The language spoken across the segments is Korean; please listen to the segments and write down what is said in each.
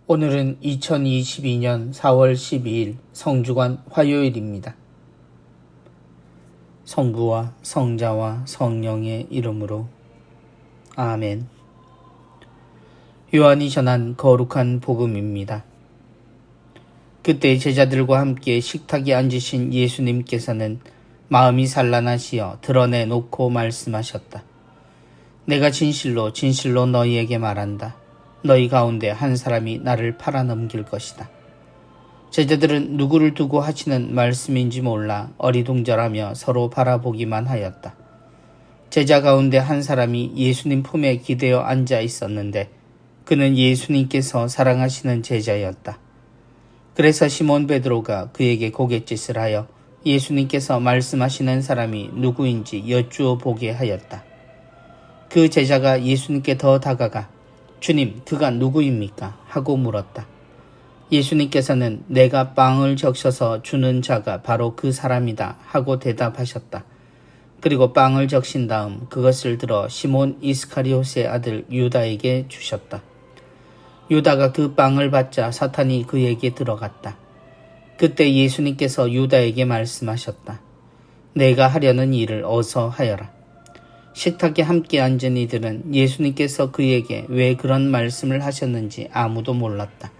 오늘은 2022년 4월 12일 성주간 화요일입니다. 성부와 성자와 성령의 이름으로 아멘. 요한이 전한 거룩한 복음입니다. 그때 제자들과 함께 식탁에 앉으신 예수님께서는 마음이 산란하시어 드러내놓고 말씀하셨다. 내가 진실로 진실로 너희에게 말한다. 너희 가운데 한 사람이 나를 팔아넘길 것이다. 제자들은 누구를 두고 하시는 말씀인지 몰라 어리둥절하며 서로 바라보기만 하였다. 제자 가운데 한 사람이 예수님 품에 기대어 앉아 있었는데 그는 예수님께서 사랑하시는 제자였다. 그래서 시몬 베드로가 그에게 고갯짓을 하여 예수님께서 말씀하시는 사람이 누구인지 여쭈어 보게 하였다. 그 제자가 예수님께 더 다가가 주님, 그가 누구입니까? 하고 물었다. 예수님께서는 내가 빵을 적셔서 주는 자가 바로 그 사람이다 하고 대답하셨다. 그리고 빵을 적신 다음 그것을 들어 시몬 이스카리옷의 아들 유다에게 주셨다. 유다가 그 빵을 받자 사탄이 그에게 들어갔다. 그때 예수님께서 유다에게 말씀하셨다. 내가 하려는 일을 어서 하여라. 식탁에 함께 앉은 이들은 예수님께서 그에게 왜 그런 말씀을 하셨는지 아무도 몰랐다.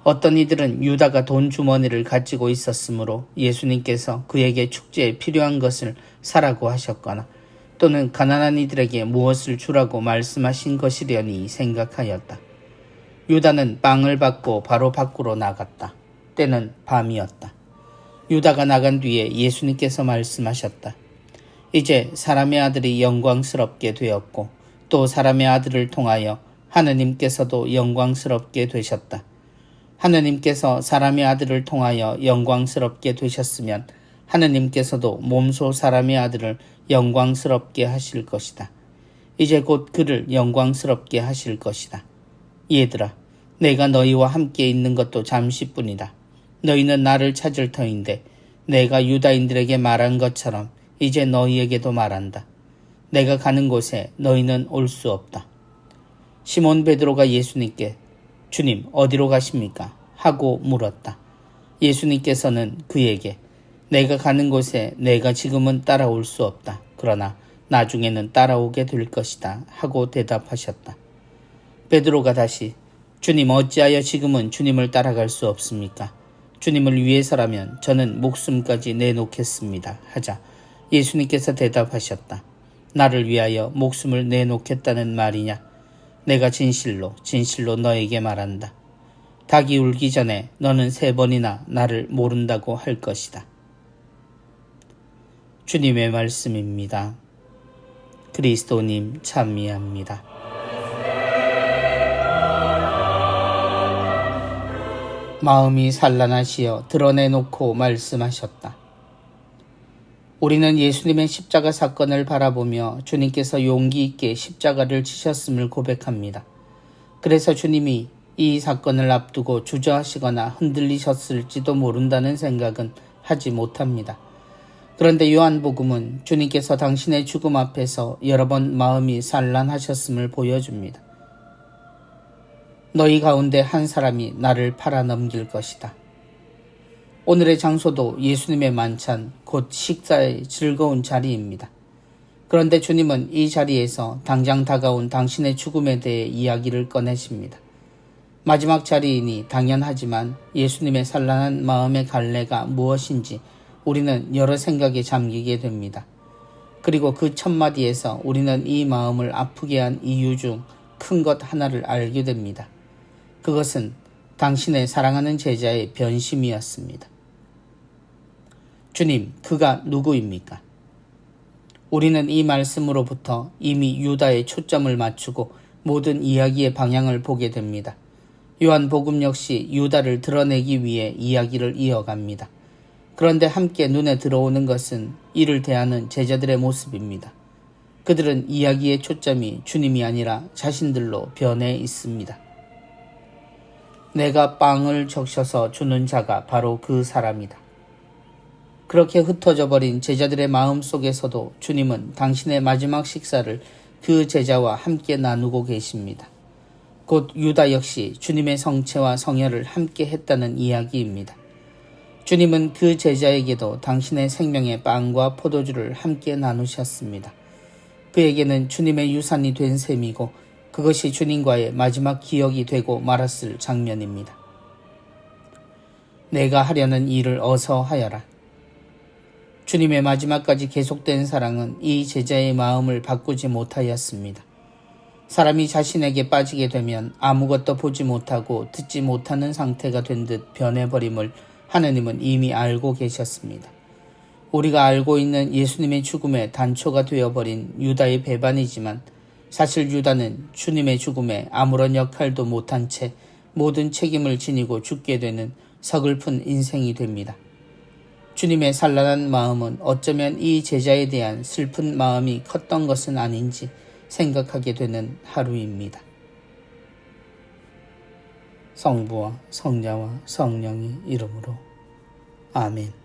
어떤 이들은 유다가 돈 주머니를 가지고 있었으므로 예수님께서 그에게 축제에 필요한 것을 사라고 하셨거나 또는 가난한 이들에게 무엇을 주라고 말씀하신 것이려니 생각하였다. 유다는 빵을 받고 바로 밖으로 나갔다. 때는 밤이었다. 유다가 나간 뒤에 예수님께서 말씀하셨다. 이제 사람의 아들이 영광스럽게 되었고 또 사람의 아들을 통하여 하느님께서도 영광스럽게 되셨다. 하느님께서 사람의 아들을 통하여 영광스럽게 되셨으면 하느님께서도 몸소 사람의 아들을 영광스럽게 하실 것이다. 이제 곧 그를 영광스럽게 하실 것이다. 얘들아, 내가 너희와 함께 있는 것도 잠시뿐이다. 너희는 나를 찾을 터인데 내가 유다인들에게 말한 것처럼 이제 너희에게도 말한다. 내가 가는 곳에 너희는 올 수 없다. 시몬 베드로가 예수님께 주님 어디로 가십니까? 하고 물었다. 예수님께서는 그에게 내가 가는 곳에 내가 지금은 따라올 수 없다. 그러나 나중에는 따라오게 될 것이다. 하고 대답하셨다. 베드로가 다시 주님 어찌하여 지금은 주님을 따라갈 수 없습니까? 주님을 위해서라면 저는 목숨까지 내놓겠습니다. 하자 예수님께서 대답하셨다. 나를 위하여 목숨을 내놓겠다는 말이냐? 내가 진실로 진실로 너에게 말한다. 닭이 울기 전에 너는 3번이나 나를 모른다고 할 것이다. 주님의 말씀입니다. 그리스도님 찬미합니다. 마음이 산란하시어 드러내놓고 말씀하셨다. 우리는 예수님의 십자가 사건을 바라보며 주님께서 용기 있게 십자가를 지셨음을 고백합니다. 그래서 주님이 이 사건을 앞두고 주저하시거나 흔들리셨을지도 모른다는 생각은 하지 못합니다. 그런데 요한복음은 주님께서 당신의 죽음 앞에서 여러 번 마음이 산란하셨음을 보여줍니다. 너희 가운데 한 사람이 나를 팔아넘길 것이다. 오늘의 장소도 예수님의 만찬, 곧 식사의 즐거운 자리입니다. 그런데 주님은 이 자리에서 당장 다가온 당신의 죽음에 대해 이야기를 꺼내십니다. 마지막 자리이니 당연하지만 예수님의 산란한 마음의 갈래가 무엇인지 우리는 여러 생각에 잠기게 됩니다. 그리고 그 첫 마디에서 우리는 이 마음을 아프게 한 이유 중 큰 것 하나를 알게 됩니다. 그것은 당신의 사랑하는 제자의 변심이었습니다. 주님, 그가 누구입니까? 우리는 이 말씀으로부터 이미 유다의 초점을 맞추고 모든 이야기의 방향을 보게 됩니다. 요한복음 역시 유다를 드러내기 위해 이야기를 이어갑니다. 그런데 함께 눈에 들어오는 것은 이를 대하는 제자들의 모습입니다. 그들은 이야기의 초점이 주님이 아니라 자신들로 변해 있습니다. 내가 빵을 적셔서 주는 자가 바로 그 사람이다. 그렇게 흩어져 버린 제자들의 마음 속에서도 주님은 당신의 마지막 식사를 그 제자와 함께 나누고 계십니다. 곧 유다 역시 주님의 성체와 성혈을 함께 했다는 이야기입니다. 주님은 그 제자에게도 당신의 생명의 빵과 포도주를 함께 나누셨습니다. 그에게는 주님의 유산이 된 셈이고 그것이 주님과의 마지막 기억이 되고 말았을 장면입니다. 내가 하려는 일을 어서 하여라. 주님의 마지막까지 계속된 사랑은 이 제자의 마음을 바꾸지 못하였습니다. 사람이 자신에게 빠지게 되면 아무것도 보지 못하고 듣지 못하는 상태가 된 듯 변해버림을 하느님은 이미 알고 계셨습니다. 우리가 알고 있는 예수님의 죽음의 단초가 되어버린 유다의 배반이지만 사실 유다는 주님의 죽음에 아무런 역할도 못한 채 모든 책임을 지니고 죽게 되는 서글픈 인생이 됩니다. 주님의 산란한 마음은 어쩌면 이 제자에 대한 슬픈 마음이 컸던 것은 아닌지 생각하게 되는 하루입니다. 성부와 성자와 성령의 이름으로 아멘.